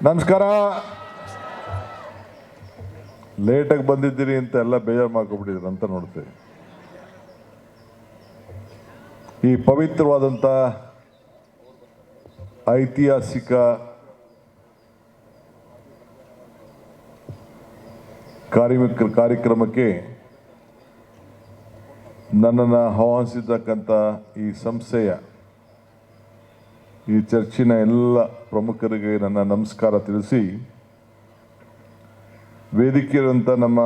ನಮಸ್ಕಾರ. ಲೇಟಾಗಿ ಬಂದಿದ್ದೀರಿ ಅಂತ ಎಲ್ಲ ಬೇಜಾರು ಮಾಡ್ಕೊಬಿಟ್ಟಿದ್ರು ಅಂತ ನೋಡ್ತೇವೆ. ಈ ಪವಿತ್ರವಾದಂಥ ಐತಿಹಾಸಿಕ ಕಾರ್ಯಕ್ರಮಕ್ಕೆ ನನ್ನನ್ನು ಆಹ್ವಾನಿಸಿರ್ತಕ್ಕಂಥ ಈ ಸಂಸ್ಥೆಯ ಈ ಚರ್ಚಿನ ಎಲ್ಲ ಪ್ರಮುಖರಿಗೆ ನನ್ನ ನಮಸ್ಕಾರ ತಿಳಿಸಿ, ವೇದಿಕೆಯಂಥ ನಮ್ಮ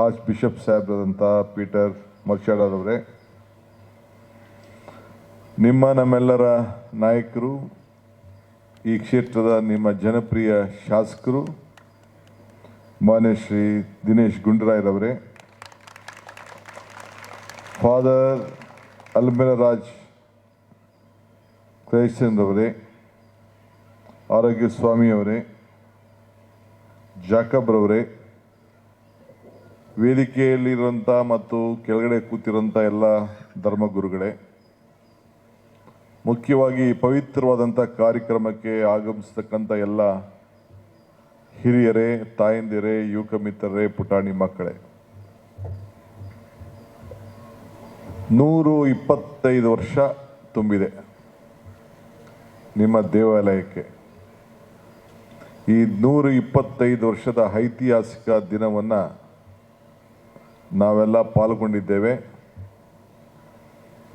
ಆರ್ಚ್ ಬಿಷಪ್ ಸಾಹೇಬ್ರಾದಂಥ ಪೀಟರ್ ಮರ್ಷಾಡರವರೇ, ನಮ್ಮೆಲ್ಲರ ನಾಯಕರು, ಈ ಕ್ಷೇತ್ರದ ನಿಮ್ಮ ಜನಪ್ರಿಯ ಶಾಸಕರು ಮಾನ್ಯ ಶ್ರೀ ದಿನೇಶ್ ಗುಂಡೂರಾಯ್ರವರೇ, ಫಾದರ್ ಅಲ್ಮೇಲರಾಜ್ ಕ್ರೈಸ್ತನವರೇ, ಆರೋಗ್ಯ ಸ್ವಾಮಿಯವರೇ, ಜಾಕಬ್ರವರೇ, ವೇದಿಕೆಯಲ್ಲಿರುವಂಥ ಮತ್ತು ಕೆಳಗಡೆ ಕೂತಿರುವಂಥ ಎಲ್ಲ ಧರ್ಮಗುರುಗಳೇ, ಮುಖ್ಯವಾಗಿ ಪವಿತ್ರವಾದಂಥ ಕಾರ್ಯಕ್ರಮಕ್ಕೆ ಆಗಮಿಸ್ತಕ್ಕಂಥ ಎಲ್ಲ ಹಿರಿಯರೇ, ತಾಯಂದಿರೇ, ಯುವಕ ಮಿತ್ರರೇ, ಪುಟಾಣಿ ಮಕ್ಕಳೇ, 125 ವರ್ಷ ತುಂಬಿದೆ ನಿಮ್ಮ ದೇವಾಲಯಕ್ಕೆ. ಈ 125 ವರ್ಷದ ಐತಿಹಾಸಿಕ ದಿನವನ್ನು ನಾವೆಲ್ಲ ಪಾಲ್ಗೊಂಡಿದ್ದೇವೆ.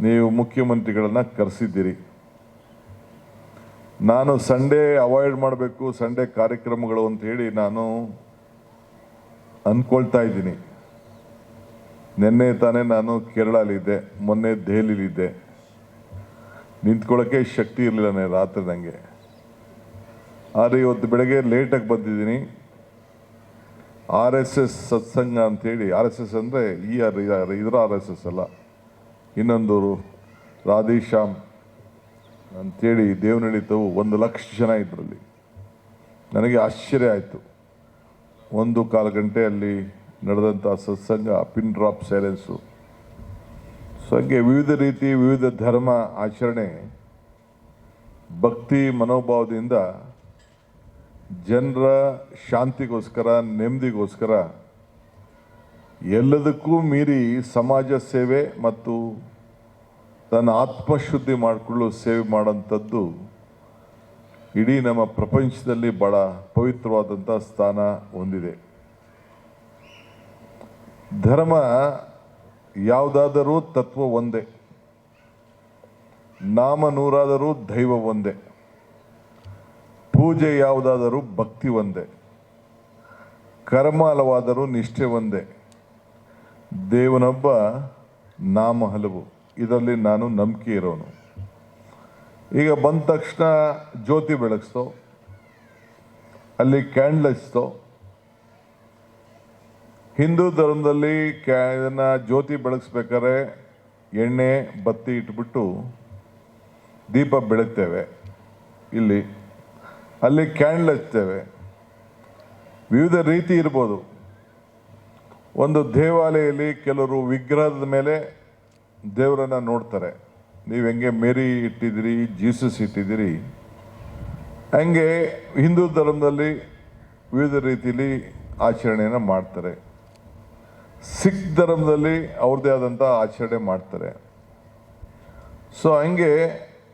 ನೀವು ಮುಖ್ಯಮಂತ್ರಿಗಳನ್ನು ಕರೆಸಿದ್ದೀರಿ. ನಾನು ಸಂಡೇ ಅವಾಯ್ಡ್ ಮಾಡಬೇಕು, ಸಂಡೇ ಕಾರ್ಯಕ್ರಮಗಳು ಅಂತ ಹೇಳಿ ನಾನು ಅಂದ್ಕೊಳ್ತಾ ಇದ್ದೀನಿ. ನಿನ್ನೆ ತಾನೇ ನಾನು ಕೇರಳಲ್ಲಿದ್ದೆ, ಮೊನ್ನೆ ದೆಹಲಿಲಿದ್ದೆ. ನಿಂತ್ಕೊಳ್ಳೋಕ್ಕೆ ಶಕ್ತಿ ಇರಲಿಲ್ಲ ರಾತ್ರಿ ನನಗೆ. ಆದರೆ ಇವತ್ತು ಬೆಳಗ್ಗೆ ಲೇಟಾಗಿ ಬಂದಿದ್ದೀನಿ. RSS ಸತ್ಸಂಗ ಅಂಥೇಳಿ, RSS ಅಂದರೆ ಇದರ RSS ಅಲ್ಲ, ಇನ್ನೊಂದು ರಾಧೇಶ್ಯಾಮ್ ಅಂಥೇಳಿ ದೇವನಹಳ್ಳಿತವು 1 ಲಕ್ಷ ಜನ ಇದರಲ್ಲಿ. ನನಗೆ ಆಶ್ಚರ್ಯ ಆಯಿತು. 1.25 ಗಂಟೆ ಅಲ್ಲಿ ನಡೆದಂಥ ಸತ್ಸಂಗ, ಪಿನ್ ಡ್ರಾಪ್ ಸೈಲೆನ್ಸು. ಸೊ ಹಾಗೆ ವಿವಿಧ ರೀತಿ, ವಿವಿಧ ಧರ್ಮ ಆಚರಣೆ, ಭಕ್ತಿ ಮನೋಭಾವದಿಂದ ಜನರ ಶಾಂತಿಗೋಸ್ಕರ, ನೆಮ್ಮದಿಗೋಸ್ಕರ, ಎಲ್ಲದಕ್ಕೂ ಮೀರಿ ಸಮಾಜ ಸೇವೆ ಮತ್ತು ತನ್ನ ಆತ್ಮಶುದ್ಧಿ ಮಾಡಿಕೊಳ್ಳಲು ಸೇವೆ ಮಾಡೋಂಥದ್ದು ಇಡೀ ನಮ್ಮ ಪ್ರಪಂಚದಲ್ಲಿ ಭಾಳ ಪವಿತ್ರವಾದಂಥ ಸ್ಥಾನ ಹೊಂದಿದೆ. ಧರ್ಮ ಯಾವುದಾದರೂ ತತ್ವ ಒಂದೇ, ನಾಮ ನೂರಾದರೂ ದೈವ ಒಂದೇ, ಪೂಜೆ ಯಾವುದಾದರೂ ಭಕ್ತಿ ಒಂದೇ, ಕರ್ಮ ಹಲವಾದರೂ ನಿಷ್ಠೆ ಒಂದೇ, ದೇವನೊಬ್ಬ ನಾಮ ಹಲವು. ಇದರಲ್ಲಿ ನಾನು ನಂಬಿಕೆ ಇರೋನು. ಈಗ ಬಂದ ತಕ್ಷಣ ಜ್ಯೋತಿ ಬೆಳಗಿಸ್ತೋ, ಅಲ್ಲಿ ಕ್ಯಾಂಡಲ್ ಹಚ್ತೋ. ಹಿಂದೂ ಧರ್ಮದಲ್ಲಿ ಇದನ್ನು ಜ್ಯೋತಿ ಬೆಳಗಿಸ್ಬೇಕಾದ್ರೆ ಎಣ್ಣೆ ಬತ್ತಿ ಇಟ್ಬಿಟ್ಟು ದೀಪ ಬೆಳಗ್ತೇವೆ. ಅಲ್ಲಿ ಕ್ಯಾಂಡಲ್ ಹಚ್ತೇವೆ. ವಿವಿಧ ರೀತಿ ಇರ್ಬೋದು. ಒಂದು ದೇವಾಲಯದಲ್ಲಿ ಕೆಲವರು ವಿಗ್ರಹದ ಮೇಲೆ ದೇವರನ್ನು ನೋಡ್ತಾರೆ. ನೀವು ಹೆಂಗೆ ಮೇರಿ ಇಟ್ಟಿದ್ದೀರಿ, ಜೀಸಸ್ ಇಟ್ಟಿದ್ದೀರಿ, ಹಂಗೆ ಹಿಂದೂ ಧರ್ಮದಲ್ಲಿ ವಿವಿಧ ರೀತಿಯಲ್ಲಿ ಆಚರಣೆಯನ್ನು ಮಾಡ್ತಾರೆ. ಸಿಖ್ ಧರ್ಮದಲ್ಲಿ ಅವ್ರದ್ದೇ ಆದಂಥ ಆಚರಣೆ ಮಾಡ್ತಾರೆ. ಸೊ ಹಂಗೆ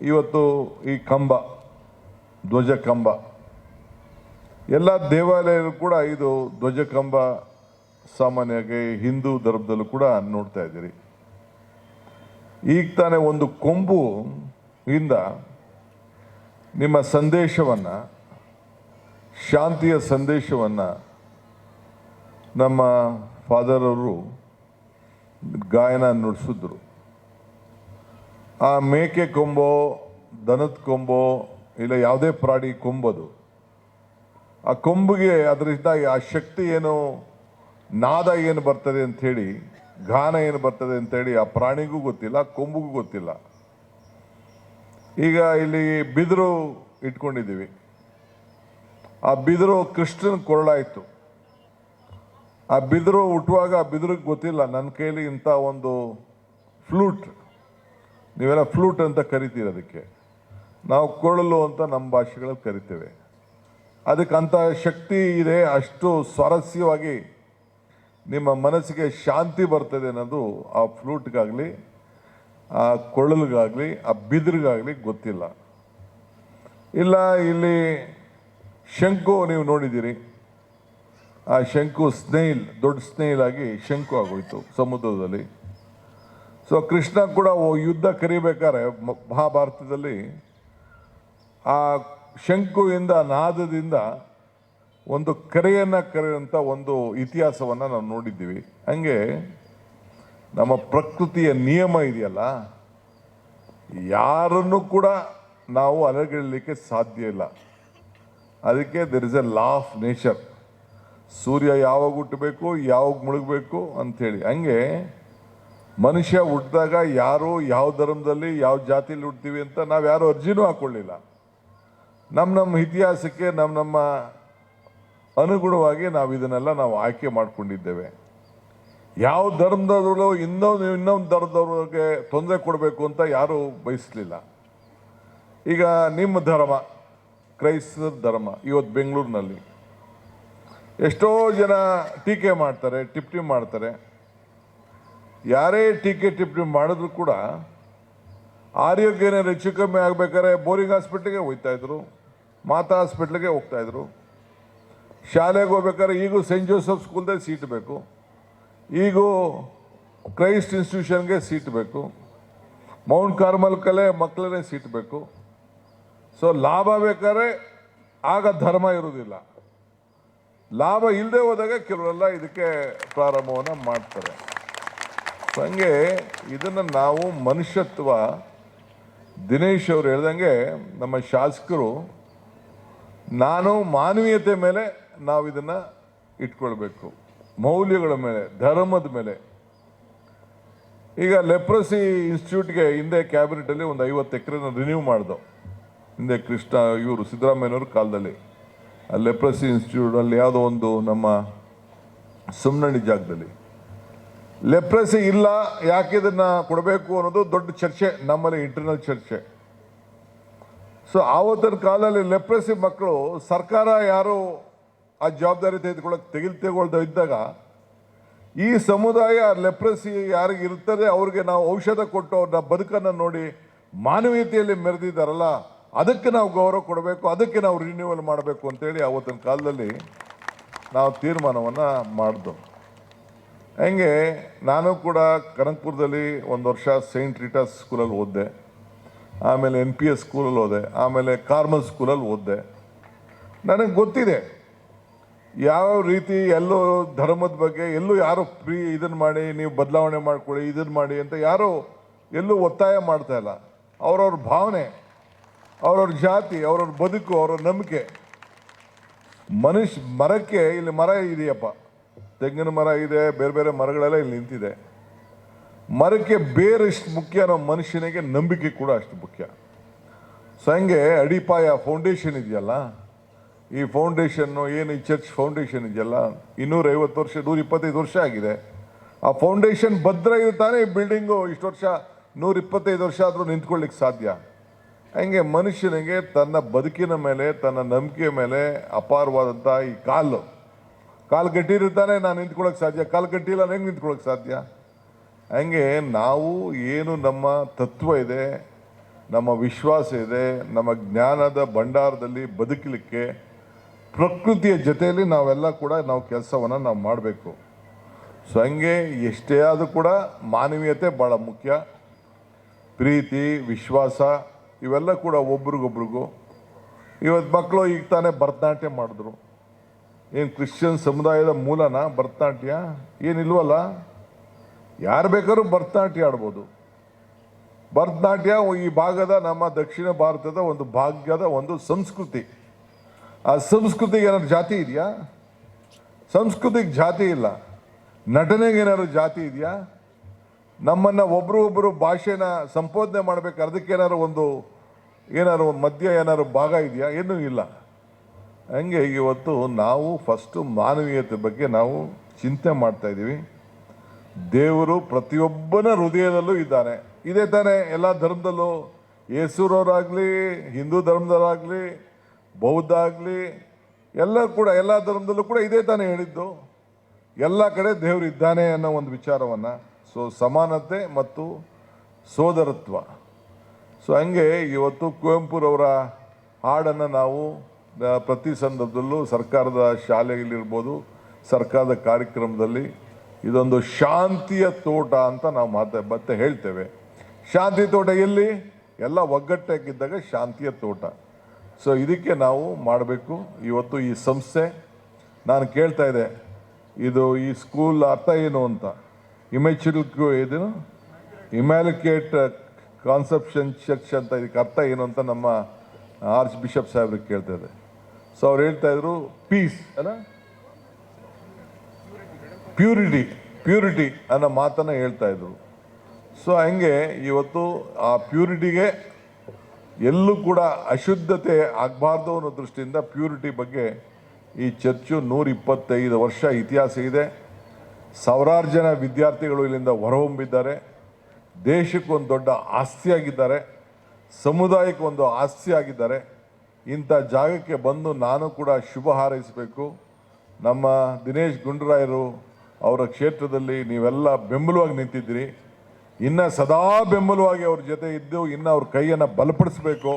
ಇವತ್ತು ಈ ಕಂಬ, ಧ್ವಜ ಕಂಬ, ಎಲ್ಲ ದೇವಾಲಯಗಳು ಕೂಡ ಇದು ಧ್ವಜ ಕಂಬ ಸಾಮಾನ್ಯವಾಗಿ ಹಿಂದೂ ಧರ್ಮದಲ್ಲೂ ಕೂಡ ನೋಡ್ತಾ ಇದ್ದೀರಿ. ಈಗ ತಾನೇ ಒಂದು ಕೊಂಬು ಇಂದ ನಿಮ್ಮ ಸಂದೇಶವನ್ನು, ಶಾಂತಿಯ ಸಂದೇಶವನ್ನು ನಮ್ಮ ಫಾದರ್ ಅವರು ಗಾಯನ ನುಡಿಸಿದ್ರು. ಆ ಮೇಕೆ ಕೊಂಬೋ, ದನದ ಕೊಂಬೋ, ಇಲ್ಲ ಯಾವುದೇ ಪ್ರಾಣಿ ಕೊಂಬೋದು, ಆ ಕೊಂಬಿಗೆ ಅದರಿಂದ ಆ ಶಕ್ತಿ ಏನು, ನಾದ ಏನು ಬರ್ತದೆ ಅಂಥೇಳಿ, ಗಾನ ಏನು ಬರ್ತದೆ ಅಂಥೇಳಿ ಆ ಪ್ರಾಣಿಗೂ ಗೊತ್ತಿಲ್ಲ, ಕೊಂಬಿಗೂ ಗೊತ್ತಿಲ್ಲ. ಈಗ ಇಲ್ಲಿ ಬಿದಿರು ಇಟ್ಕೊಂಡಿದ್ದೀವಿ. ಆ ಬಿದಿರು ಕೃಷ್ಣನ ಕೊರಳಾಯಿತು. ಆ ಬಿದಿರು ಹುಟ್ಟುವಾಗ ಆ ಬಿದಿರಿಗೆ ಗೊತ್ತಿಲ್ಲ ನನ್ನ ಕೈಲಿ ಇಂಥ ಒಂದು ಫ್ಲೂಟ್, ನೀವೆಲ್ಲ ಫ್ಲೂಟ್ ಅಂತ ಕರಿತೀರ, ಅದಕ್ಕೆ ನಾವು ಕೊಳಲು ಅಂತ ನಮ್ಮ ಭಾಷೆಗಳಲ್ಲಿ ಕರಿತೇವೆ. ಅದಕ್ಕಂಥ ಶಕ್ತಿ ಇದೆ, ಅಷ್ಟು ಸ್ವಾರಸ್ಯವಾಗಿ ನಿಮ್ಮ ಮನಸ್ಸಿಗೆ ಶಾಂತಿ ಬರ್ತದೆ ಅನ್ನೋದು ಆ ಫ್ಲೂಟ್ಗಾಗಲಿ, ಆ ಕೊಳಲ್ಗಾಗಲಿ, ಆ ಬಿದಿರಿಗಾಗಲಿ ಗೊತ್ತಿಲ್ಲ. ಇಲ್ಲ, ಇಲ್ಲಿ ಶಂಕು ನೀವು ನೋಡಿದ್ದೀರಿ, ಆ ಶಂಕು ಸ್ನೇಹಿಲ್, ದೊಡ್ಡ ಸ್ನೇಹಿಲ್ ಆಗಿ ಶಂಕು ಆಗೋಯ್ತು ಸಮುದ್ರದಲ್ಲಿ. ಸೊ ಕೃಷ್ಣ ಕೂಡ ಯುದ್ಧ ಕರಿಬೇಕಾದ್ರೆ ಮಹಾಭಾರತದಲ್ಲಿ ಆ ಶಂಕುವಿಂದ, ನಾದದಿಂದ ಒಂದು ಕರೆಯನ್ನು ಕರೆಯುವಂಥ ಒಂದು ಇತಿಹಾಸವನ್ನು ನಾವು ನೋಡಿದ್ದೀವಿ. ಹಂಗೆ ನಮ್ಮ ಪ್ರಕೃತಿಯ ನಿಯಮ ಇದೆಯಲ್ಲ, ಯಾರನ್ನು ಕೂಡ ನಾವು ಅಲಗಲಿಕ್ಕೆ ಸಾಧ್ಯ ಇಲ್ಲ. ಅದಕ್ಕೆ there is a law of nature. ಸೂರ್ಯ ಯಾವಾಗ ಹುಟ್ಟಬೇಕು, ಯಾವಾಗ ಮುಳುಗಬೇಕು ಅಂಥೇಳಿ. ಹಂಗೆ ಮನುಷ್ಯ ಹುಟ್ಟಿದಾಗ ಯಾರು ಯಾವ ಧರ್ಮದಲ್ಲಿ ಯಾವ ಜಾತಿಯಲ್ಲಿ ಹುಡ್ತೀವಿ ಅಂತ ನಾವು ಯಾರು ಅರ್ಜಿನೂ ಹಾಕ್ಕೊಳ್ಳಿಲ್ಲ. ನಮ್ಮ ಇತಿಹಾಸಕ್ಕೆ ನಮ್ಮ ಅನುಗುಣವಾಗಿ ನಾವು ಇದನ್ನೆಲ್ಲ ನಾವು ಆಯ್ಕೆ ಮಾಡಿಕೊಂಡಿದ್ದೇವೆ. ಯಾವ ಧರ್ಮದವರು ಇನ್ನೊಂದು ಧರ್ಮದವ್ರಿಗೆ ತೊಂದರೆ ಕೊಡಬೇಕು ಅಂತ ಯಾರೂ ಬಯಸಲಿಲ್ಲ. ಈಗ ನಿಮ್ಮ ಧರ್ಮ, ಕ್ರೈಸ್ತ ಧರ್ಮ, ಇವತ್ತು ಬೆಂಗಳೂರಿನಲ್ಲಿ ಎಷ್ಟೋ ಜನ ಟೀಕೆ ಮಾಡ್ತಾರೆ, ಟಿಪ್ಪಣಿ ಮಾಡ್ತಾರೆ. ಯಾರೇ ಟೀಕೆ ಟಿಪ್ಪಣಿ ಮಾಡಿದ್ರು ಕೂಡ ಆರೋಗ್ಯನೇ ಹೆಚ್ಚು ಕಮ್ಮಿ ಆಗಬೇಕಾದ್ರೆ ಬೋರಿಂಗ್ ಹಾಸ್ಪಿಟ್ಲಿಗೆ ಹೋಗ್ತಾಯಿದ್ರು, ಮಾತಾ ಹಾಸ್ಪಿಟ್ಲಿಗೆ ಹೋಗ್ತಾಯಿದ್ರು. ಶಾಲೆಗೆ ಹೋಗ್ಬೇಕಾದ್ರೆ ಈಗೂ ಸೆಂಟ್ ಜೋಸೆಫ್ ಸ್ಕೂಲ್ದೇ ಸೀಟ್ ಬೇಕು, ಈಗೂ ಕ್ರೈಸ್ಟ್ ಇನ್ಸ್ಟಿಟ್ಯೂಷನ್ಗೆ ಸೀಟ್ ಬೇಕು, ಮೌಂಟ್ ಕಾರ್ಮಲ್ಕಲ್ಲೇ ಮಕ್ಕಳನ್ನೇ ಸೀಟ್ ಬೇಕು. ಸೊ ಲಾಭ ಬೇಕಾದ್ರೆ ಆಗ ಧರ್ಮ ಇರುವುದಿಲ್ಲ. ಲಾಭ ಇಲ್ಲದೆ ಹೋದಾಗ ಕೆಲವರೆಲ್ಲ ಇದಕ್ಕೆ ಪ್ರಾರಂಭವನ್ನು ಮಾಡ್ತಾರೆ. ಸೊ ಹಂಗೆ ಇದನ್ನು ನಾವು ಮನುಷ್ಯತ್ವ, ದಿನೇಶ್ ಅವರು ಹೇಳ್ದಂಗೆ ನಮ್ಮ ಶಾಸಕರು, ನಾನು ಮಾನವೀಯತೆ ಮೇಲೆ ನಾವು ಇದನ್ನು ಇಟ್ಕೊಳ್ಬೇಕು, ಮೌಲ್ಯಗಳ ಮೇಲೆ, ಧರ್ಮದ ಮೇಲೆ. ಈಗ ಲೆಪ್ರಸಿ ಇನ್ಸ್ಟಿಟ್ಯೂಟ್ಗೆ ಹಿಂದೆ ಕ್ಯಾಬಿನೆಟಲ್ಲಿ ಒಂದು 50 ಎಕರೆನ ರಿನ್ಯೂ ಮಾಡ್ದೋ. ಹಿಂದೆ ಇವರು ಸಿದ್ದರಾಮಯ್ಯನವ್ರ ಕಾಲದಲ್ಲಿ ಆ ಲೆಪ್ರಸಿ ಇನ್ಸ್ಟಿಟ್ಯೂಟಲ್ಲಿ ಯಾವುದೋ ಒಂದು ನಮ್ಮ ಸುಮ್ನಳ್ಳಿ ಜಾಗದಲ್ಲಿ ಲೆಪ್ರಸಿ ಇಲ್ಲ, ಯಾಕೆ ಇದನ್ನು ಕೊಡಬೇಕು ಅನ್ನೋದು ದೊಡ್ಡ ಚರ್ಚೆ, ನಮ್ಮಲ್ಲಿ ಇಂಟರ್ನಲ್ ಚರ್ಚೆ. ಸೊ ಆವತ್ತಿನ ಕಾಲದಲ್ಲಿ ಲೆಪ್ರಸಿ ಮಕ್ಕಳು ಸರ್ಕಾರ ಯಾರು ಆ ಜವಾಬ್ದಾರಿ ತೆಗೆದುಕೊಳ್ತಾ ಇದ್ದಾಗ ಈ ಸಮುದಾಯ ಲೆಪ್ರಸಿ ಯಾರಿಗೆ ಇರ್ತದೆ ಅವ್ರಿಗೆ ನಾವು ಔಷಧ ಕೊಟ್ಟು ಅವ್ರನ್ನ ಬದುಕನ್ನು ನೋಡಿ ಮಾನವೀಯತೆಯಲ್ಲಿ ಮೆರೆದಿದ್ದಾರಲ್ಲ, ಅದಕ್ಕೆ ನಾವು ಗೌರವ ಕೊಡಬೇಕು, ಅದಕ್ಕೆ ನಾವು ರಿನ್ಯೂವಲ್ ಮಾಡಬೇಕು ಅಂತೇಳಿ ಆವತ್ತಿನ ಕಾಲದಲ್ಲಿ ನಾವು ತೀರ್ಮಾನವನ್ನು ಮಾಡಿದ್ವು. ಹಂಗೆ ನಾನು ಕೂಡ ಕನಕಪುರದಲ್ಲಿ 1 ವರ್ಷ ಸೈಂಟ್ ರೀಟಾಸ್ ಸ್ಕೂಲಲ್ಲಿ ಓದಿದೆ, ಆಮೇಲೆ NPS ಸ್ಕೂಲಲ್ಲಿ ಓದೆ, ಆಮೇಲೆ ಕಾರ್ಮಲ್ ಸ್ಕೂಲಲ್ಲಿ ಓದಿದೆ. ನನಗೆ ಗೊತ್ತಿದೆ ಯಾವ ರೀತಿ ಎಲ್ಲೋ ಧರ್ಮದ ಬಗ್ಗೆ ಎಲ್ಲೂ ಯಾರು ಇದನ್ನು ಮಾಡಿ, ನೀವು ಬದಲಾವಣೆ ಮಾಡ್ಕೊಳ್ಳಿ, ಇದನ್ನು ಮಾಡಿ ಅಂತ ಯಾರು ಎಲ್ಲೂ ಒತ್ತಾಯ ಮಾಡ್ತಾ ಇಲ್ಲ. ಅವ್ರವ್ರ ಭಾವನೆ, ಅವ್ರವ್ರ ಜಾತಿ, ಅವ್ರವ್ರ ಬದುಕು, ಅವ್ರವ್ರ ನಂಬಿಕೆ. ಮರಕ್ಕೆ ಇಲ್ಲಿ ಮರ ಇದೆಯಪ್ಪ, ತೆಂಗಿನ ಮರ ಇದೆ, ಬೇರೆ ಬೇರೆ ಮರಗಳೆಲ್ಲ ಇಲ್ಲಿ ನಿಂತಿದೆ. ಮರಕ್ಕೆ ಬೇರೆ ಎಷ್ಟು ಮುಖ್ಯನೋ ಮನುಷ್ಯನಿಗೆ ನಂಬಿಕೆ ಕೂಡ ಅಷ್ಟು ಮುಖ್ಯ. ಸೊ ಹಂಗೆ ಅಡಿಪಾಯ ಫೌಂಡೇಶನ್ ಇದೆಯಲ್ಲ, ಈ ಫೌಂಡೇಶನ್ನು ಏನು ಈ ಚರ್ಚ್ ಫೌಂಡೇಶನ್ ಇದೆಯಲ್ಲ, 250 ವರ್ಷ 125 ವರ್ಷ ಆಗಿದೆ. ಆ ಫೌಂಡೇಶನ್ ಭದ್ರ ಇರ್ತಾನೆ ಈ ಬಿಲ್ಡಿಂಗು ಇಷ್ಟು ವರ್ಷ 125 ವರ್ಷ ಆದರೂ ನಿಂತ್ಕೊಳ್ಳಿಕ್ಕೆ ಸಾಧ್ಯ. ಹಂಗೆ ಮನುಷ್ಯನಿಗೆ ತನ್ನ ಬದುಕಿನ ಮೇಲೆ, ತನ್ನ ನಂಬಿಕೆ ಮೇಲೆ ಅಪಾರವಾದಂಥ ಈ ಕಾಲು ಗಟ್ಟಿರಿರ್ತಾನೆ, ನಾನು ನಿಂತ್ಕೊಳ್ಳೋಕೆ ಸಾಧ್ಯ. ಕಾಲು ಗಟ್ಟಿಲ್ಲ, ಹೆಂಗೆ ನಿಂತ್ಕೊಳ್ಳೋಕೆ ಸಾಧ್ಯ? ಹಂಗೆ ನಾವು ಏನು ನಮ್ಮ ತತ್ವ ಇದೆ, ನಮ್ಮ ವಿಶ್ವಾಸ ಇದೆ, ನಮ್ಮ ಜ್ಞಾನದ ಭಂಡಾರದಲ್ಲಿ ಬದುಕಲಿಕ್ಕೆ ಪ್ರಕೃತಿಯ ಜೊತೆಯಲ್ಲಿ ನಾವೆಲ್ಲ ಕೂಡ ನಾವು ಕೆಲಸವನ್ನು ನಾವು ಮಾಡಬೇಕು. ಸೊ ಹಂಗೆ ಎಷ್ಟೇ ಆದರೂ ಕೂಡ ಮಾನವೀಯತೆ ಭಾಳ ಮುಖ್ಯ. ಪ್ರೀತಿ, ವಿಶ್ವಾಸ ಇವೆಲ್ಲ ಕೂಡ ಒಬ್ರಿಗೊಬ್ರಿಗೂ. ಇವತ್ತು ಮಕ್ಕಳು ಈಗ ತಾನೇ ಭರತನಾಟ್ಯ ಮಾಡಿದ್ರು. ಏನು ಕ್ರಿಶ್ಚಿಯನ್ ಸಮುದಾಯದ ಮೂಲನ ಭರತನಾಟ್ಯ? ಏನಿಲ್ವಲ್ಲ, ಯಾರು ಬೇಕಾದ್ರೂ ಭರತನಾಟ್ಯ ಆಡ್ಬೋದು. ಭರತನಾಟ್ಯ ಈ ಭಾಗದ, ನಮ್ಮ ದಕ್ಷಿಣ ಭಾರತದ ಒಂದು ಭಾಗ್ಯದ ಒಂದು ಸಂಸ್ಕೃತಿ. ಆ ಸಂಸ್ಕೃತಿಗೆ ಏನಾದ್ರು ಜಾತಿ ಇದೆಯಾ? ಸಂಸ್ಕೃತಿಗೆ ಜಾತಿ ಇಲ್ಲ. ನಟನೆಗೆ ಏನಾದ್ರು ಜಾತಿ ಇದೆಯಾ? ನಮ್ಮನ್ನು ಒಬ್ಬರು ಭಾಷೆನ ಸಂಬೋಧನೆ ಮಾಡಬೇಕು, ಅದಕ್ಕೆ ಏನಾದ್ರು ಒಂದು ಮಧ್ಯ ಏನಾದ್ರು ಭಾಗ ಇದೆಯಾ? ಏನೂ ಇಲ್ಲ. ಹಂಗೆ ಇವತ್ತು ನಾವು ಫಸ್ಟು ಮಾನವೀಯತೆ ಬಗ್ಗೆ ನಾವು ಚಿಂತೆ ಮಾಡ್ತಾ ಇದ್ದೀವಿ. ದೇವರು ಪ್ರತಿಯೊಬ್ಬನ ಹೃದಯದಲ್ಲೂ ಇದ್ದಾನೆ. ಇದೇ ತಾನೇ ಎಲ್ಲ ಧರ್ಮದಲ್ಲೂ, ಯೇಸುರವರಾಗಲಿ, ಹಿಂದೂ ಧರ್ಮದವರಾಗಲಿ, ಬೌದ್ಧ ಆಗಲಿ, ಎಲ್ಲ ಕೂಡ ಎಲ್ಲ ಧರ್ಮದಲ್ಲೂ ಕೂಡ ಇದೇ ತಾನೇ ಹೇಳಿದ್ದು, ಎಲ್ಲ ಕಡೆ ದೇವರು ಇದ್ದಾನೆ ಅನ್ನೋ ಒಂದು ವಿಚಾರವನ್ನು. ಸೊ ಸಮಾನತೆ ಮತ್ತು ಸೋದರತ್ವ. ಸೊ ಹಂಗೆ ಇವತ್ತು ಕುವೆಂಪುರವರ ಹಾಡನ್ನು ನಾವು ಪ್ರತಿ ಸಂದರ್ಭದಲ್ಲೂ ಸರ್ಕಾರದ ಶಾಲೆಯಲ್ಲಿರ್ಬೋದು, ಸರ್ಕಾರದ ಕಾರ್ಯಕ್ರಮದಲ್ಲಿ ಇದೊಂದು ಶಾಂತಿಯ ತೋಟ ಅಂತ ನಾವು ಮತ್ತೆ ಹೇಳ್ತೇವೆ. ಶಾಂತಿ ತೋಟ ಎಲ್ಲಿ? ಎಲ್ಲ ಒಗ್ಗಟ್ಟಾಗಿದ್ದಾಗ ಶಾಂತಿಯ ತೋಟ. ಸೊ ಇದಕ್ಕೆ ನಾವು ಮಾಡಬೇಕು. ಇವತ್ತು ಈ ಸಂಸ್ಥೆ, ನಾನು ಕೇಳ್ತಾ ಇದ್ದೆ, ಇದು ಈ ಸ್ಕೂಲ್ ಅರ್ಥ ಏನು ಅಂತ. ಇದೇನು ಇಮ್ಯಾಲಿಕೇಟ್ ಕಾನ್ಸೆಪ್ಷನ್ ಚರ್ಚ್ ಅಂತ, ಇದಕ್ಕೆ ಅರ್ಥ ಏನು ಅಂತ ನಮ್ಮ ಆರ್ಚ್ ಬಿಷಪ್ ಸಾಹೇಬ್ರಿಗೆ ಕೇಳ್ತಾ ಇದೆ. ಸೊ ಅವ್ರು ಹೇಳ್ತಾ ಇದ್ರು ಪೀಸ್ ಅಲ್ಲ, ಪ್ಯೂರಿಟಿ ಅನ್ನೋ ಮಾತನ್ನು ಹೇಳ್ತಾ ಇದ್ರು. ಸೊ ಹಂಗೆ ಇವತ್ತು ಆ ಪ್ಯೂರಿಟಿಗೆ ಎಲ್ಲೂ ಕೂಡ ಅಶುದ್ಧತೆ ಆಗಬಾರ್ದು ಅನ್ನೋ ದೃಷ್ಟಿಯಿಂದ ಪ್ಯೂರಿಟಿ ಬಗ್ಗೆ ಈ ಚರ್ಚು 125 ವರ್ಷ ಇತಿಹಾಸ ಇದೆ. ಸಾವಿರಾರು ಜನ ವಿದ್ಯಾರ್ಥಿಗಳು ಇಲ್ಲಿಂದ ಹೊರಹೊಮ್ಮಿದ್ದಾರೆ. ದೇಶಕ್ಕೊಂದು ದೊಡ್ಡ ಆಸ್ತಿಯಾಗಿದ್ದಾರೆ, ಸಮುದಾಯಕ್ಕೆ ಒಂದು ಆಸ್ತಿಯಾಗಿದ್ದಾರೆ. ಇಂಥ ಜಾಗಕ್ಕೆ ಬಂದು ನಾನು ಕೂಡ ಶುಭ ಹಾರೈಸಬೇಕು. ನಮ್ಮ ದಿನೇಶ್ ಗುಂಡೂರಾಯರು ಅವರ ಕ್ಷೇತ್ರದಲ್ಲಿ ನೀವೆಲ್ಲ ಬೆಂಬಲವಾಗಿ ನಿಂತಿದ್ದೀರಿ. ಇನ್ನು ಸದಾ ಬೆಂಬಲವಾಗಿ ಅವ್ರ ಜೊತೆ ಇದ್ದು ಇನ್ನು ಅವ್ರ ಕೈಯನ್ನು ಬಲಪಡಿಸಬೇಕು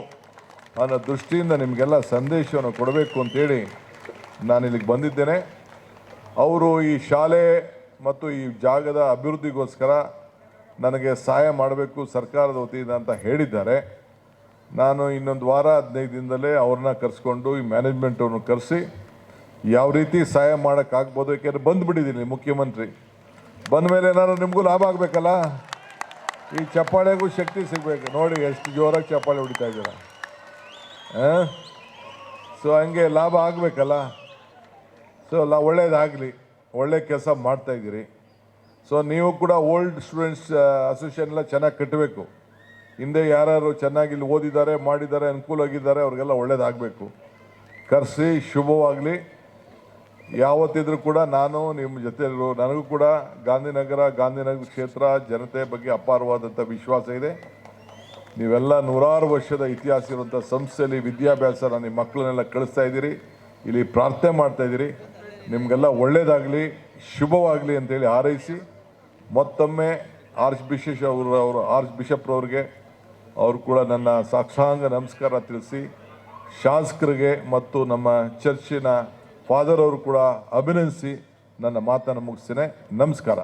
ಅನ್ನೋ ದೃಷ್ಟಿಯಿಂದ ನಿಮಗೆಲ್ಲ ಸಂದೇಶವನ್ನು ಕೊಡಬೇಕು ಅಂತೇಳಿ ನಾನು ಇಲ್ಲಿಗೆ ಬಂದಿದ್ದೇನೆ. ಅವರು ಈ ಶಾಲೆ ಮತ್ತು ಈ ಜಾಗದ ಅಭಿವೃದ್ಧಿಗೋಸ್ಕರ ನನಗೆ ಸಹಾಯ ಮಾಡಬೇಕು ಸರ್ಕಾರದ ವತಿಯಿಂದ ಅಂತ ಹೇಳಿದ್ದಾರೆ. ನಾನು ಇನ್ನೊಂದು ವಾರ 15 ದಿನದಲ್ಲೇ ಅವ್ರನ್ನ ಕರೆಸ್ಕೊಂಡು ಈ ಮ್ಯಾನೇಜ್ಮೆಂಟನ್ನು ಕರೆಸಿ ಯಾವ ರೀತಿ ಸಹಾಯ ಮಾಡೋಕ್ಕಾಗ್ಬೋದು. ಯಾಕೆಂದರೆ ಬಂದುಬಿಟ್ಟಿದ್ದೀನಿ ಮುಖ್ಯಮಂತ್ರಿ, ಬಂದ ಮೇಲೆ ಏನಾದ್ರು ನಿಮಗೂ ಲಾಭ ಆಗಬೇಕಲ್ಲ, ಈ ಚಪ್ಪಾಳೆಗೂ ಶಕ್ತಿ ಸಿಗಬೇಕು. ನೋಡಿ ಎಷ್ಟು ಜೋರಾಗಿ ಚಪ್ಪಾಳೆ ಹೊಡಿತಾ ಇದ್ದೀರ. ಸೊ ಹಂಗೆ ಲಾಭ ಆಗಬೇಕಲ್ಲ. ಸೊ ಒಳ್ಳೇದಾಗಲಿ, ಒಳ್ಳೆ ಕೆಲಸ ಮಾಡ್ತಾಯಿದ್ದೀರಿ. ಸೊ ನೀವು ಕೂಡ ಓಲ್ಡ್ ಸ್ಟೂಡೆಂಟ್ಸ್ ಅಸೋಸಿಯೇಷನ್ ಎಲ್ಲ ಚೆನ್ನಾಗಿ ಕಟ್ಟಬೇಕು. ಹಿಂದೆ ಯಾರು ಚೆನ್ನಾಗಿ ಇಲ್ಲಿ ಓದಿದ್ದಾರೆ, ಮಾಡಿದ್ದಾರೆ, ಅನುಕೂಲವಾಗಿದ್ದಾರೆ, ಅವ್ರಿಗೆಲ್ಲ ಒಳ್ಳೇದಾಗಬೇಕು. ಕರೆಸಿ ಶುಭವಾಗಲಿ. ಯಾವತ್ತಿದ್ರೂ ಕೂಡ ನಾನು ನಿಮ್ಮ ಜೊತೆ ನನಗೂ ಕೂಡ ಗಾಂಧಿನಗರ ಕ್ಷೇತ್ರ ಜನತೆ ಬಗ್ಗೆ ಅಪಾರವಾದಂಥ ವಿಶ್ವಾಸ ಇದೆ. ನೀವೆಲ್ಲ 100 ವರ್ಷದ ಇತಿಹಾಸ ಇರುವಂಥ ಸಂಸ್ಥೆಯಲ್ಲಿ ವಿದ್ಯಾಭ್ಯಾಸ ನಿಮ್ಮ ಮಕ್ಕಳನ್ನೆಲ್ಲ ಕಳಿಸ್ತಾ ಇದ್ದೀರಿ, ಇಲ್ಲಿ ಪ್ರಾರ್ಥನೆ ಮಾಡ್ತಾ ಇದ್ದೀರಿ. ನಿಮಗೆಲ್ಲ ಒಳ್ಳೆಯದಾಗಲಿ, ಶುಭವಾಗಲಿ ಅಂತೇಳಿ ಹಾರೈಸಿ ಮತ್ತೊಮ್ಮೆ ಆರ್ಚ್ ಬಿಷಪ್ರವ್ರಿಗೆ ಅವರು ಕೂಡ ನನ್ನ ಸಾಕ್ಷಾಂಗ ನಮಸ್ಕಾರ ತಿಳಿಸಿ, ಶಾಸಕರಿಗೆ ಮತ್ತು ನಮ್ಮ ಚರ್ಚಿನ ಫಾದರ್ ಅವರು ಕೂಡ ಅಭಿನಂದಿಸಿ ನನ್ನ ಮಾತನ್ನು ಮುಗಿಸ್ತೇನೆ. ನಮಸ್ಕಾರ.